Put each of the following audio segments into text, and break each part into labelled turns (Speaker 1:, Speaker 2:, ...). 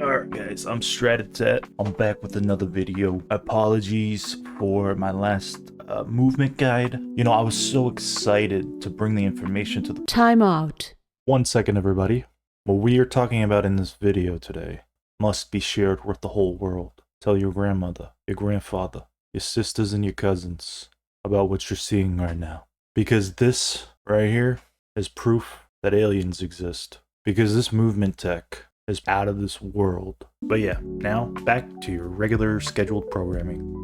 Speaker 1: Alright guys, I'm Stratet. I'm back with another video. Apologies for my last movement guide. You know, I was so excited to bring the information to the—
Speaker 2: Time out.
Speaker 1: 1 second everybody. What we are talking about in this video today must be shared with the whole world. Tell your grandmother, your grandfather, your sisters and your cousins about what you're seeing right now. Because this right here is proof that aliens exist. Because this movement tech is out of this world. But yeah, now back to your regular scheduled programming.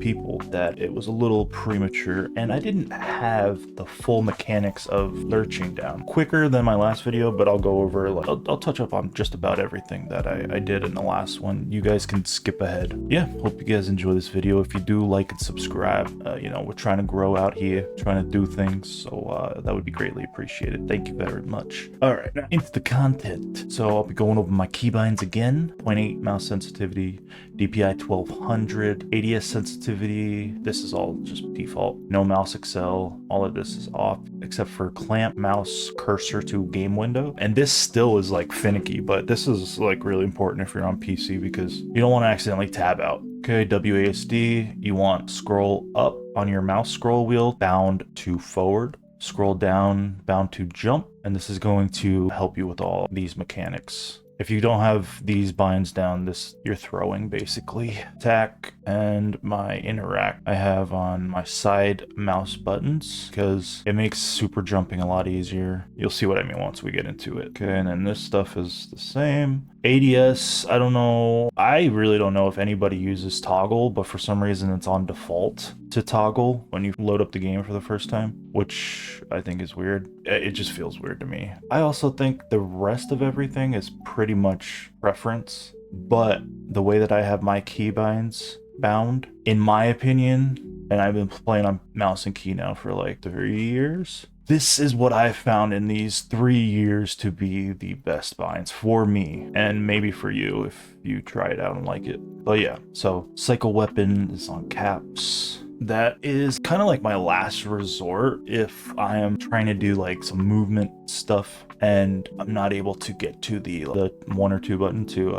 Speaker 1: People that it was a little premature and I didn't have the full mechanics of lurching down. Quicker than my last video, but I'll go over, I'll touch up on just about everything that I did in the last one. You guys can skip ahead. Yeah, hope you guys enjoy this video. If you do, like and subscribe. You know, we're trying to grow out here, trying to do things, so that would be greatly appreciated. Thank you very much. All right, now into the content. So I'll be going over my keybinds again. 0.8 mouse sensitivity, DPI 1200, ADS sensitivity. This is all just default. No mouse excel. All of this is off except for clamp mouse cursor to game window. And this still is like finicky, but this is like really important if you're on PC because you don't want to accidentally tab out. Okay, WASD, you want scroll up on your mouse scroll wheel, bound to forward. Scroll down, bound to jump. And this is going to help you with all these mechanics. If you don't have these binds down, this you're throwing basically. Attack and my interact I have on my side mouse buttons because it makes super jumping a lot easier. You'll see what I mean once we get into it. Okay, and then this stuff is the same. ADS, I don't know. I really don't know if anybody uses toggle, but for some reason it's on default to toggle when you load up the game for the first time, which I think is weird. It just feels weird to me. I also think the rest of everything is pretty much preference, but the way that I have my keybinds bound, in my opinion, and I've been playing on mouse and key now for like 3 years, this is what I've found in these 3 years to be the best binds for me, and maybe for you if you try it out and like it. But yeah, so Cycle Weapon is on caps. That is kind of like my last resort if I am trying to do like some movement stuff and I'm not able to get to the 1 or 2 button to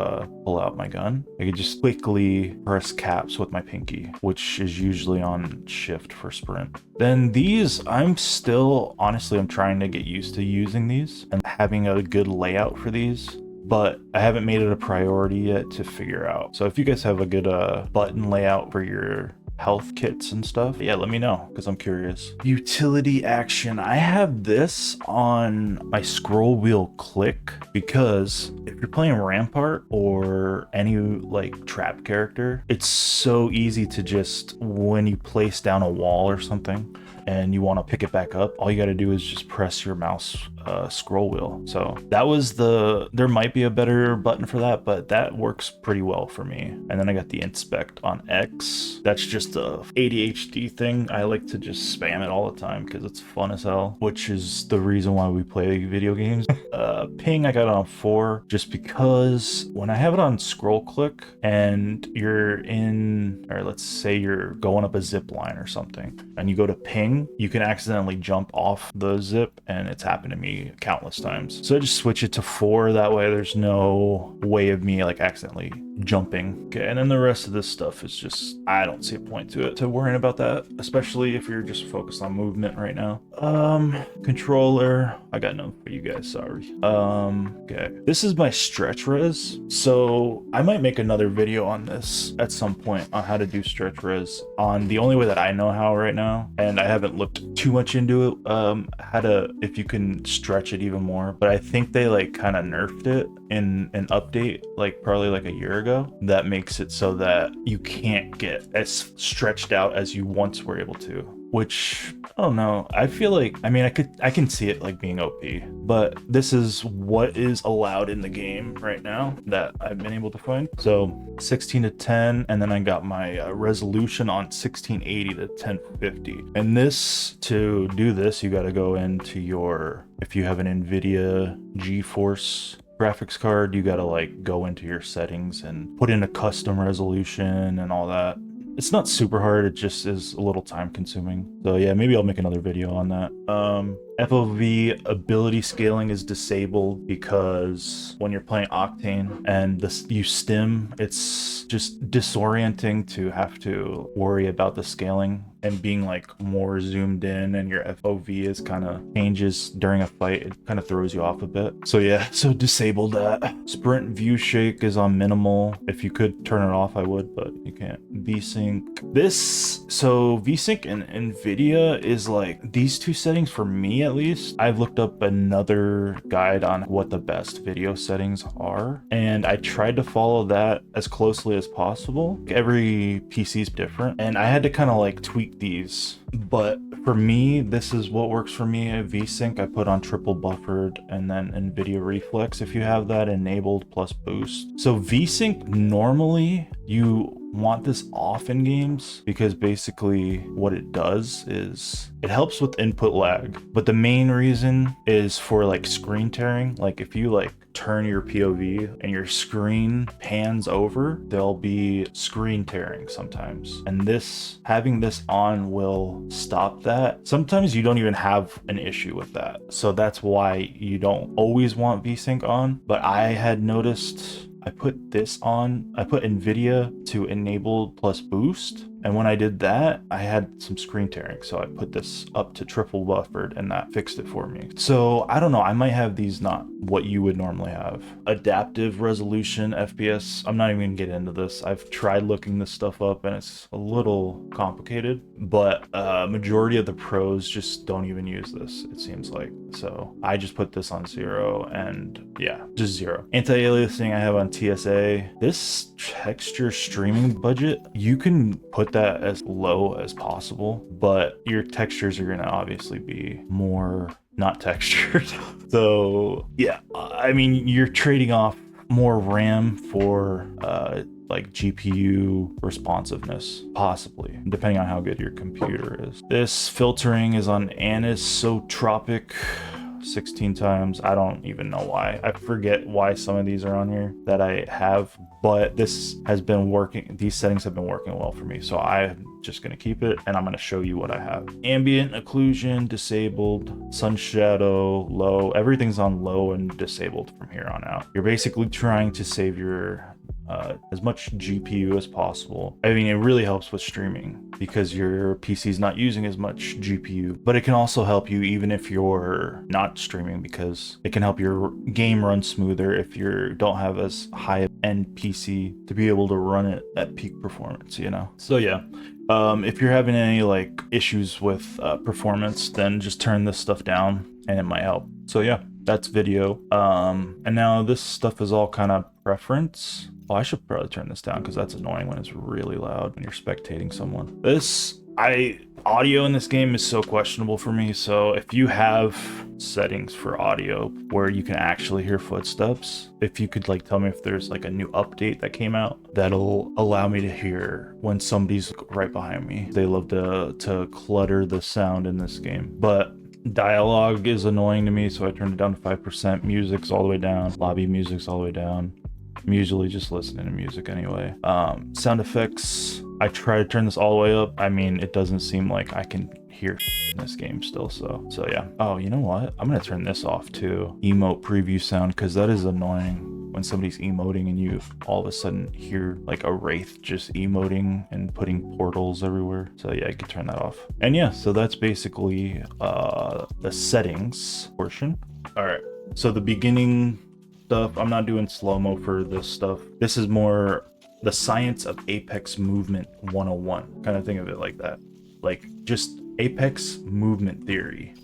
Speaker 1: pull out my gun. I can just quickly press caps with my pinky, which is usually on shift for sprint. Then these, I'm trying to get used to using these and having a good layout for these, but I haven't made it a priority yet to figure out. So if you guys have a good button layout for your health kits and stuff, yeah, let me know because I'm curious. Utility action, I have this on my scroll wheel click because if you're playing Rampart or any like trap character, it's so easy to just, when you place down a wall or something and you want to pick it back up, all you got to do is just press your mouse scroll wheel. So that was there might be a better button for that, but that works pretty well for me. And then I got the inspect on X. That's just a ADHD thing. I like to just spam it all the time because it's fun as hell, which is the reason why we play video games. Ping, I got it on 4 just because when I have it on scroll click and you're in, or let's say you're going up a zip line or something and you go to ping, you can accidentally jump off the zip, and it's happened to me countless times. So I just switch it to 4, that way there's no way of me like accidentally jumping. Okay, and then the rest of this stuff is just, I don't see a point to worrying about that, especially if you're just focused on movement right now. Controller, I got none for you guys, sorry. Okay, this is my stretch res, so I might make another video on this at some point on how to do stretch res on the only way that I know how right now, and I haven't looked too much into it, if you can stretch it even more, but I think they like kind of nerfed it in an update like probably like a year ago that makes it so that you can't get as stretched out as you once were able to, which I don't know. I feel like, I mean, I can see it like being OP, but this is what is allowed in the game right now that I've been able to find. So 16 to 10, and then I got my resolution on 1680 to 1050. And this, to do this, you got to go into your, if you have an NVIDIA GeForce graphics card, you got to like go into your settings and put in a custom resolution and all that. It's not super hard, it just is a little time consuming. So yeah, maybe I'll make another video on that. FOV ability scaling is disabled because when you're playing Octane and you stim, it's just disorienting to have to worry about the scaling and being like more zoomed in, and your FOV is kind of changes during a fight. It kind of throws you off a bit. So yeah, so disable that. Sprint view shake is on minimal. If you could turn it off, I would, but you can't. VSync. So VSync and NVIDIA is like, these two settings for me at least. I've looked up another guide on what the best video settings are, and I tried to follow that as closely as possible. Every PC is different, and I had to kind of like tweak these, but for me, this is what works for me. VSync I put on triple buffered, and then NVIDIA Reflex if you have that enabled, plus boost. So VSync, normally you want this off in games because basically what it does is it helps with input lag, but the main reason is for like screen tearing. Like if you like turn your POV and your screen pans over, there'll be screen tearing sometimes, and having this on will stop that. Sometimes you don't even have an issue with that, so that's why you don't always want VSync on. But I had noticed, I put this on, I put NVIDIA to enable plus boost, and when I did that, I had some screen tearing, so I put this up to triple buffered, and that fixed it for me. So I don't know, I might have these not what you would normally have. Adaptive resolution FPS, I'm not even gonna get into this. I've tried looking this stuff up and it's a little complicated, but majority of the pros just don't even use this, it seems like. So I just put this on 0, and yeah, just 0. Anti-aliasing I have on TSA. This texture streaming budget, you can put that as low as possible, but your textures are gonna obviously be more not textured. So yeah, I mean, you're trading off more RAM for like GPU responsiveness, possibly, depending on how good your computer is. This filtering is on anisotropic 16 times. I don't even know why. I forget why some of these are on here that I have, but this has been working. These settings have been working well for me, so I'm just gonna keep it, and I'm gonna show you what I have. Ambient occlusion disabled, sun shadow low. Everything's on low and disabled from here on out. You're basically trying to save your as much GPU as possible. I mean, it really helps with streaming because your PC is not using as much GPU, but it can also help you even if you're not streaming, because it can help your game run smoother if you don't have as high end PC to be able to run it at peak performance, you know? So yeah, if you're having any like issues with performance, then just turn this stuff down and it might help. So yeah, that's video. And now this stuff is all kind of preference. Oh, I should probably turn this down because that's annoying when it's really loud when you're spectating someone. Audio in this game is so questionable for me. So if you have settings for audio where you can actually hear footsteps, if you could like tell me if there's like a new update that came out that'll allow me to hear when somebody's right behind me. They love to clutter the sound in this game, but dialogue is annoying to me, so I turned it down to 5%. Music's all the way down. Lobby music's all the way down. I'm usually just listening to music anyway. Sound effects, I try to turn this all the way up. I mean, it doesn't seem like I can hear in this game still, so yeah. Oh, you know what? I'm gonna turn this off too. Emote preview sound, because that is annoying when somebody's emoting and you all of a sudden hear like a wraith just emoting and putting portals everywhere. So yeah, I could turn that off. And yeah, so that's basically the settings portion. All right, so the beginning stuff, I'm not doing slow-mo for this stuff. This is more the science of Apex movement 101. Kind of think of it like that. Like just Apex movement theory,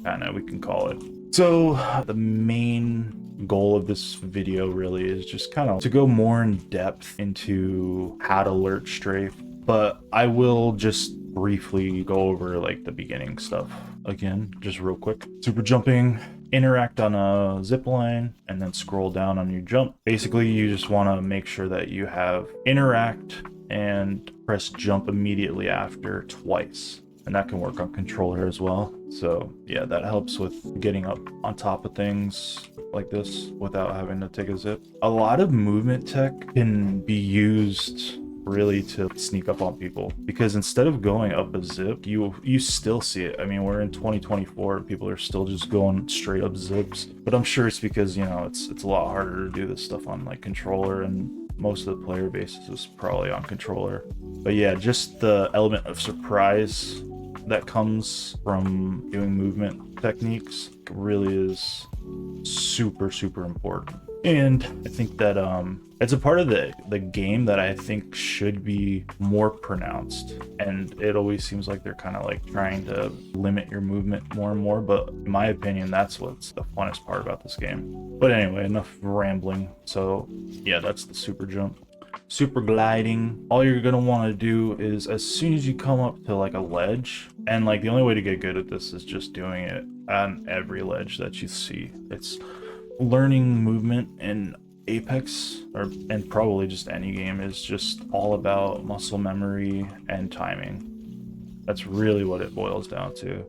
Speaker 1: kind of, we can call it. So the main goal of this video really is just kind of to go more in depth into how to lurch strafe, but I will just briefly go over like the beginning stuff again, just real quick. Super jumping, interact on a zip line, and then scroll down on your jump. Basically, you just want to make sure that you have interact and press jump immediately after twice. And that can work on controller as well. So yeah, that helps with getting up on top of things like this without having to take a zip. A lot of movement tech can be used really to sneak up on people, because instead of going up a zip, you still see it. I mean, we're in 2024, people are still just going straight up zips, but I'm sure it's because, you know, it's a lot harder to do this stuff on like controller, and most of the player bases is probably on controller. But yeah, just the element of surprise that comes from doing movement techniques really is super important. And I think that it's a part of the game that I think should be more pronounced, and it always seems like they're kind of like trying to limit your movement more and more, but in my opinion, that's what's the funnest part about this game. But anyway, enough rambling. So yeah, that's the super jump. Super gliding, all you're gonna want to do is, as soon as you come up to like a ledge, and like the only way to get good at this is just doing it on every ledge that you see. It's learning movement in Apex, and probably just any game, is just all about muscle memory and timing. That's really what it boils down to.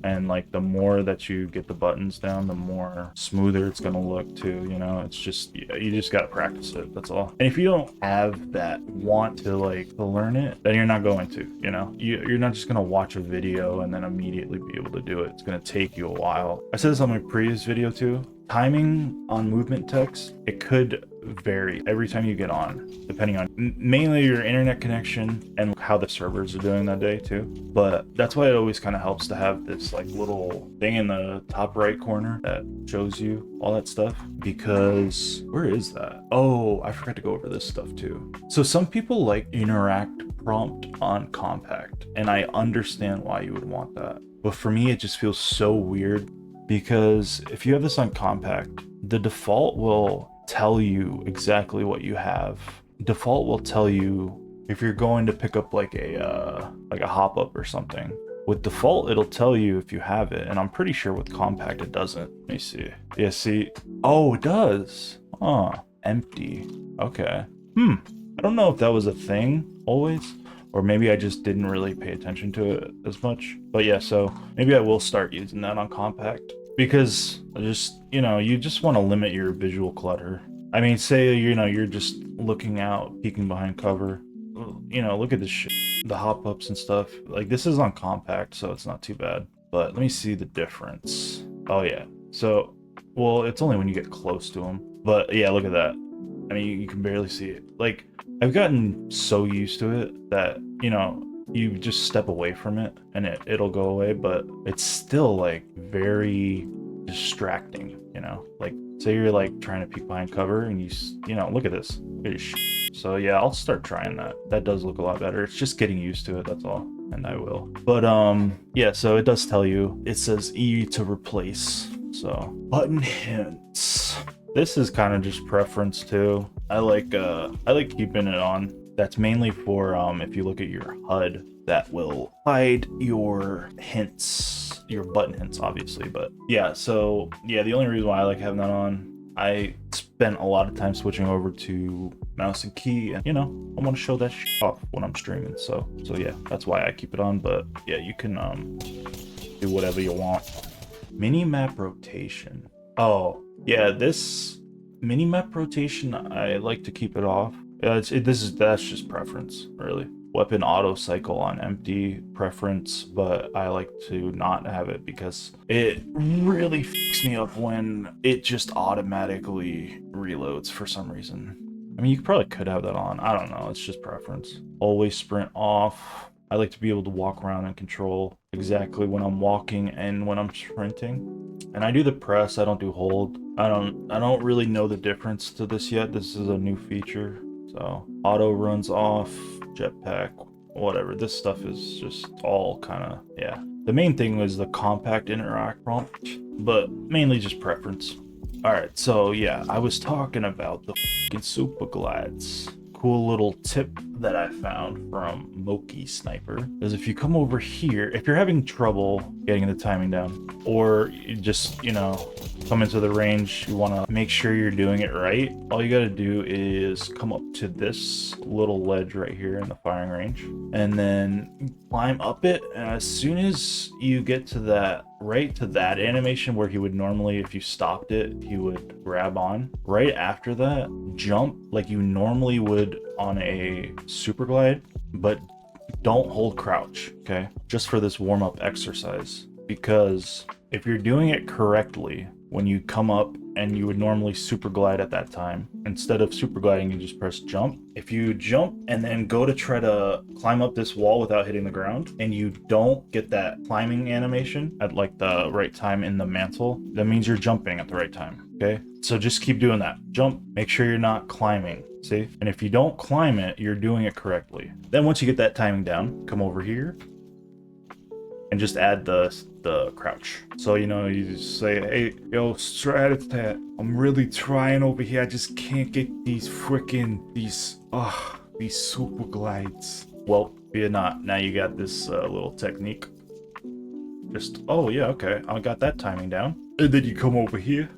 Speaker 1: And like the more that you get the buttons down, the more smoother it's gonna look too, you know. It's just, you just gotta practice it, that's all. And if you don't have that want to like to learn it, then you're not going to, you know. You're not just gonna watch a video and then immediately be able to do it. It's gonna take you a while. I said this on my previous video too. Timing on movement text, it could vary every time you get on, depending on mainly your internet connection and how the servers are doing that day too. But that's why it always kind of helps to have this like little thing in the top right corner that shows you all that stuff. Because where is that? Oh, I forgot to go over this stuff too. So some people like interact prompt on compact, and I understand why you would want that, but for me it just feels so weird, because if you have this on compact, the default will tell you exactly what you have. Default will tell you if you're going to pick up like a hop up or something. With default, it'll tell you if you have it, and I'm pretty sure with compact it doesn't. Let me see. Yeah, see? Oh, it does. Huh. Empty. Okay. I don't know if that was a thing always, or maybe I just didn't really pay attention to it as much. But yeah, so maybe I will start using that on compact, because just, you know, you just want to limit your visual clutter. I mean, say, you know, you're just looking out, peeking behind cover, you know, look at this shit, the hop ups and stuff. Like, this is on compact, so it's not too bad. But let me see the difference. Oh yeah, so, well, it's only when you get close to them. But yeah, look at that. I mean, you can barely see it. Like, I've gotten so used to it that, you know, you just step away from it and it'll go away, but it's still like very distracting, you know. Like, say you're like trying to peek behind cover and you know, look at this. Look at this shit. So yeah, I'll start trying that. That does look a lot better. It's just getting used to it, that's all. And I will. But yeah, so it does tell you, it says E to replace. So button hints. This is kind of just preference too. I like keeping it on. That's mainly for if you look at your HUD, that will hide your hints, your button hints, obviously. But yeah, so yeah, the only reason why I like having that on, I spent a lot of time switching over to mouse and key, and you know, I want to show that shit off when I'm streaming. So yeah, that's why I keep it on. But yeah, you can do whatever you want. Mini map rotation. Oh yeah, this mini map rotation, I like to keep it off. That's just preference, really. Weapon auto cycle on empty, preference, but I like to not have it because it really fucks me up when it just automatically reloads for some reason. I mean, you probably could have that on. I don't know. It's just preference. Always sprint off. I like to be able to walk around and control exactly when I'm walking and when I'm sprinting. And I do the press. I don't do hold. I don't really know the difference to this yet. This is a new feature. So auto runs off, jetpack, whatever. This stuff is just all kind of, yeah. The main thing was the compact interact prompt, but mainly just preference. All right, so yeah, I was talking about the fucking super glides. Cool little tip that I found from Moki Sniper is if you come over here, if you're having trouble getting the timing down, or you just, you know, come into the range, you want to make sure you're doing it right, all you got to do is come up to this little ledge right here in the firing range, and then climb up it, and as soon as you get to that, right to that animation where he would normally, if you stopped it, he would grab on, right after that, jump like you normally would on a super glide, but don't hold crouch, okay? Just for this warm-up exercise, because if you're doing it correctly, when you come up and you would normally super glide at that time, instead of super gliding, you just press jump. If you jump and then go to try to climb up this wall without hitting the ground, and you don't get that climbing animation at like the right time in the mantle, that means you're jumping at the right time, okay? So just keep doing that. Jump, make sure you're not climbing, see? And if you don't climb it, you're doing it correctly. Then once you get that timing down, come over here and just add the crouch. So, you know, you just say, hey, yo, Stratat, I'm really trying over here. I just can't get these these super glides. Well, fear not. Now you got this little technique. Just, oh yeah, okay, I got that timing down. And then you come over here.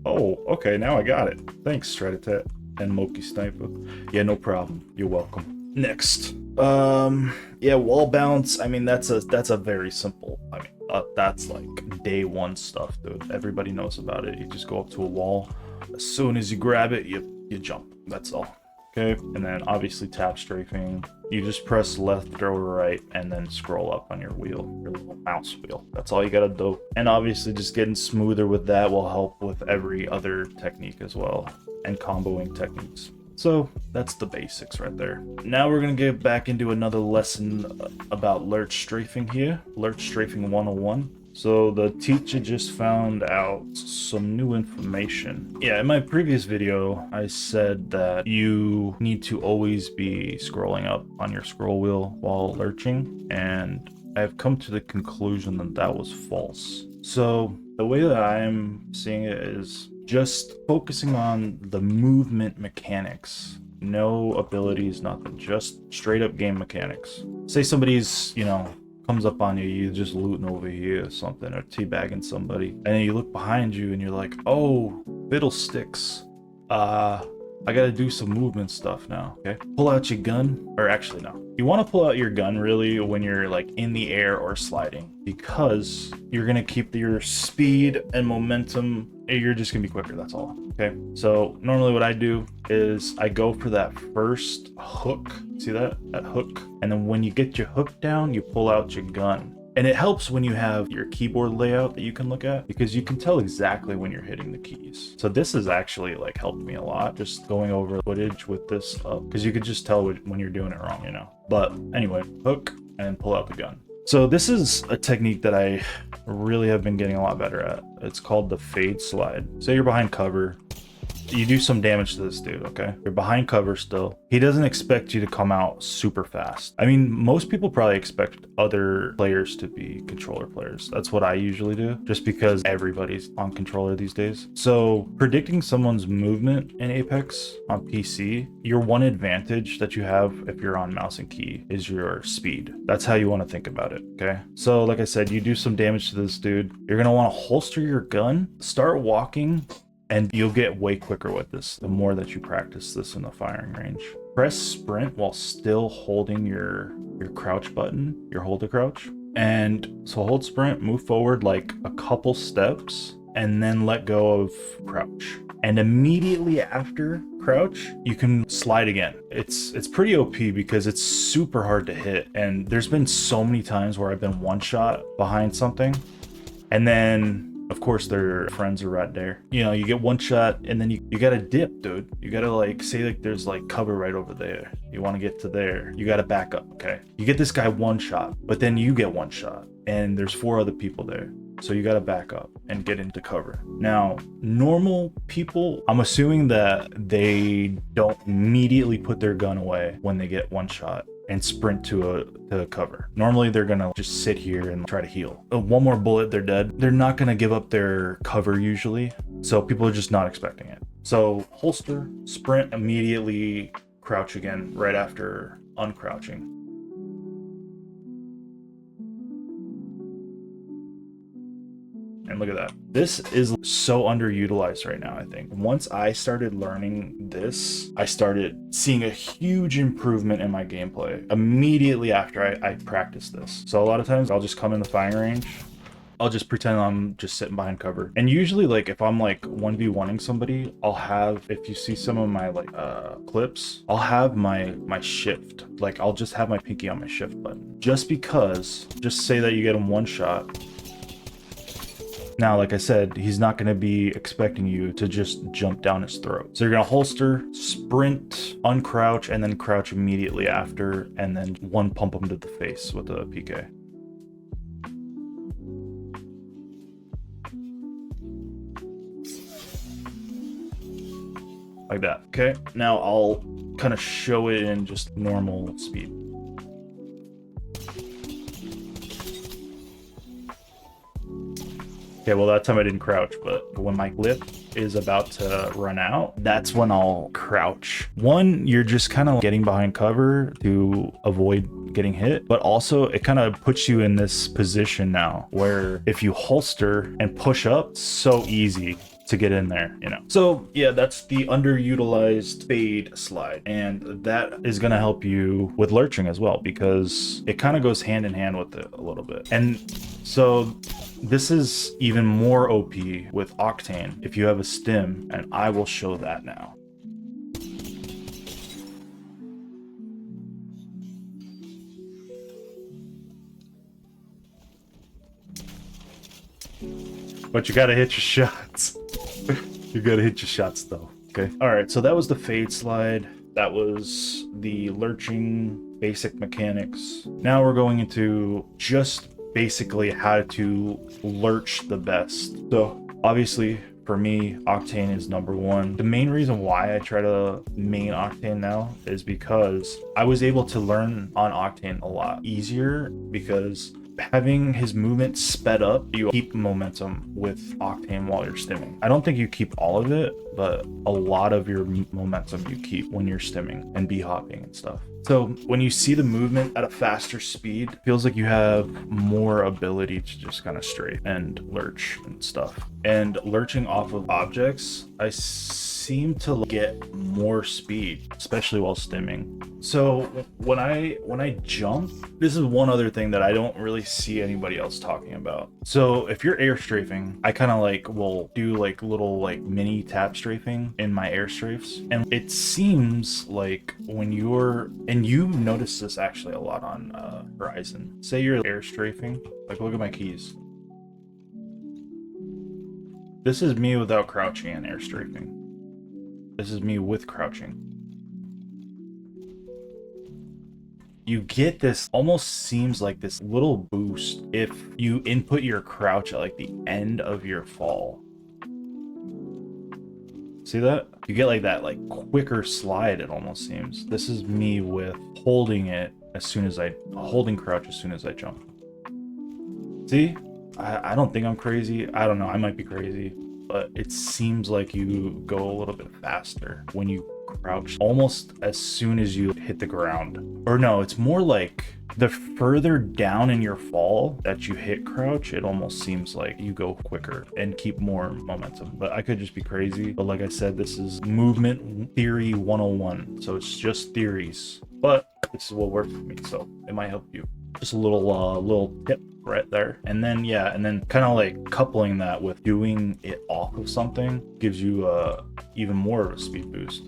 Speaker 1: Oh, okay, now I got it. Thanks, Stratatat and Moki Sniper. Yeah, no problem. You're welcome. Next. Yeah, wall bounce. I mean, that's a very simple. I mean, that's like day one stuff, dude. Everybody knows about it. You just go up to a wall. As soon as you grab it, you jump. That's all. Okay, and then obviously tap strafing. You just press left or right and then scroll up on your wheel, your little mouse wheel. That's all you gotta do. And obviously just getting smoother with that will help with every other technique as well, and comboing techniques. So that's the basics right there. Now we're gonna get back into another lesson about Lurch Strafing here. Lurch Strafing 101. So the teacher just found out some new information. Yeah, in my previous video, I said that you need to always be scrolling up on your scroll wheel while lurching, and I've come to the conclusion that that was false. So the way that I'm seeing it is just focusing on the movement mechanics. No abilities, nothing, just straight up game mechanics. Say somebody's, you know, comes up on you, you're just looting over here or something, or teabagging somebody, and then you look behind you and you're like, oh, fiddlesticks. I gotta do some movement stuff now, okay? Pull out your gun, or actually no. You wanna pull out your gun really when you're like in the air or sliding, because you're gonna keep your speed and momentum, you're just gonna be quicker, that's all, okay? So normally what I do is I go for that first hook, see that hook? And then when you get your hook down, you pull out your gun. And it helps when you have your keyboard layout that you can look at, because you can tell exactly when you're hitting the keys. So this has actually like helped me a lot, just going over footage with this up, because you could just tell when you're doing it wrong, you know? But anyway, hook and pull out the gun. So this is a technique that I really have been getting a lot better at. It's called the fade slide. Say you're behind cover. You do some damage to this dude, okay? You're behind cover still. He doesn't expect you to come out super fast. I mean, most people probably expect other players to be controller players. That's what I usually do, just because everybody's on controller these days. So predicting someone's movement in Apex on PC, your one advantage that you have if you're on mouse and key is your speed. That's how you want to think about it, okay? So like I said, you do some damage to this dude. You're gonna want to holster your gun, start walking, and you'll get way quicker with this the more that you practice this in the firing range. Press sprint while still holding your crouch button, your hold to crouch. And so hold sprint, move forward like a couple steps, and then let go of crouch. And immediately after crouch, you can slide again. It's pretty OP because it's super hard to hit. And there's been so many times where I've been one shot behind something, and then of course their friends are right there. You know, you get one shot and then you gotta dip, dude. You gotta like, say like there's like cover right over there. You wanna get to there. You gotta back up, okay? You get this guy one shot, but then you get one shot and there's 4 other people there. So you gotta back up and get into cover. Now, normal people, I'm assuming that they don't immediately put their gun away when they get one shot and sprint to a cover. Normally they're gonna just sit here and try to heal. One more bullet, they're dead. They're not gonna give up their cover usually. So people are just not expecting it. So holster, sprint, immediately crouch again right after uncrouching. And look at that. This is so underutilized right now, I think. Once I started learning this, I started seeing a huge improvement in my gameplay immediately after I practiced this. So a lot of times I'll just come in the firing range I'll just pretend I'm just sitting behind cover. And usually like if I'm like 1v1ing somebody, I'll have, if you see some of my like clips, I'll have my shift. Like I'll just have my pinky on my shift button. Just because, just say that you get him one shot. Now, like I said, he's not going to be expecting you to just jump down his throat. So you're going to holster, sprint, uncrouch, and then crouch immediately after, and then one pump him to the face with a PK. Like that. Okay, now I'll kind of show it in just normal speed. Okay, well that time I didn't crouch, but when my clip is about to run out, that's when I'll crouch. One, you're just kind of getting behind cover to avoid getting hit, but also it kind of puts you in this position now where if you holster and push up, it's so easy to get in there, you know. So yeah, that's the underutilized fade slide, and that is going to help you with lurching as well, because it kind of goes hand in hand with it a little bit. And so this is even more OP with Octane if you have a stim, and I will show that now. But you gotta hit your shots. You gotta hit your shots though, okay? All right, so that was the fade slide. That was the lurching basic mechanics. Now we're going into just basically how to lurch the best. So obviously for me, Octane is number one. The main reason why I try to main Octane now is because I was able to learn on Octane a lot easier, because having his movement sped up, you keep momentum with Octane while you're stimming. I don't think you keep all of it, but a lot of your momentum you keep when you're stimming and b-hopping and stuff. So when you see the movement at a faster speed, it feels like you have more ability to just kind of strafe and lurch and stuff. And lurching off of objects, I seem to get more speed, especially while stimming. So when I jump, this is one other thing that I don't really see anybody else talking about. So if you're air strafing, I kind of like will do like little like mini tap strafing in my air strafes, and it seems like when you're, and you notice this actually a lot on Horizon, say you're air strafing, like look at my keys. This is me without crouching and air strafing. This is me with crouching. You get this, almost seems like this little boost if you input your crouch at like the end of your fall. See that? You get like that like quicker slide, it almost seems. This is me with holding it as soon as holding crouch as soon as I jump. See? I don't think I'm crazy. I don't know, I might be crazy, but it seems like you go a little bit faster when you crouch almost as soon as you hit the ground. Or no, it's more like the further down in your fall that you hit crouch, it almost seems like you go quicker and keep more momentum. But I could just be crazy. But like I said, this is movement theory 101. So it's just theories, but this is what works for me. So it might help you. Just a little tip right there. And then yeah, and then kind of like coupling that with doing it off of something gives you even more of a speed boost.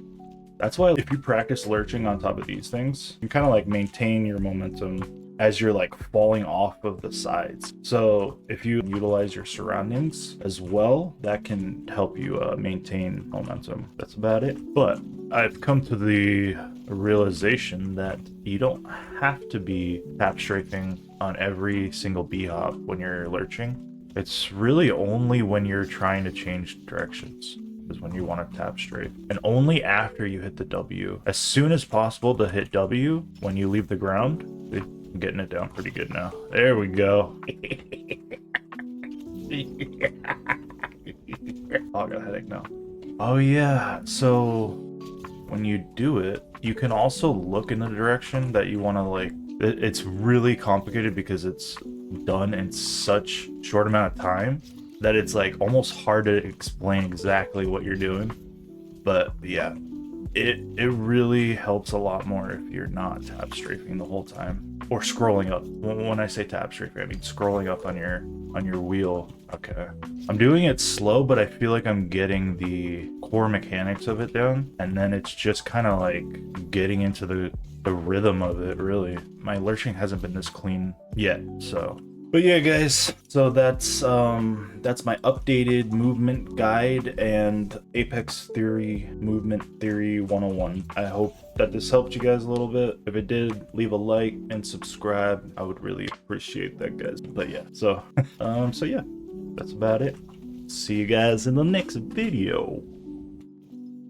Speaker 1: That's why if you practice lurching on top of these things, you kind of like maintain your momentum as you're like falling off of the sides. So if you utilize your surroundings as well, that can help you maintain momentum. That's about it. But I've come to the realization that you don't have to be tap strafing on every single b-hop when you're lurching. It's really only when you're trying to change directions is when you want to tap strafe, and only after you hit the W. As soon as possible to hit W when you leave the ground. I'm getting it down pretty good now. There we go. Oh, I got a headache now. Oh yeah, so when you do it, you can also look in the direction that you want to like. It's really complicated because it's done in such short amount of time that it's like almost hard to explain exactly what you're doing. But yeah, it really helps a lot more if you're not tap strafing the whole time or scrolling up. When I say tap strafing, I mean scrolling up on your on your wheel. Okay. I'm doing it slow, but I feel like I'm getting the core mechanics of it down, and then it's just kind of like getting into the rhythm of it, really. My lurching hasn't been this clean yet, so. But yeah, guys, so that's my updated movement guide and Apex Theory movement theory 101. I hope that this helped you guys a little bit. If it did, leave a like and subscribe. I would really appreciate that, guys. But yeah, so so yeah, that's about it. See you guys in the next video.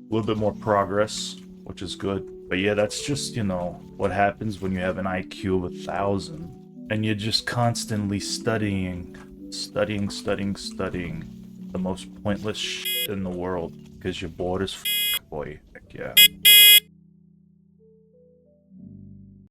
Speaker 1: A little bit more progress, which is good. But yeah, that's just, you know, what happens when you have an IQ of 1,000 and you're just constantly studying the most pointless shit in the world because you're bored as f, boy. Heck yeah.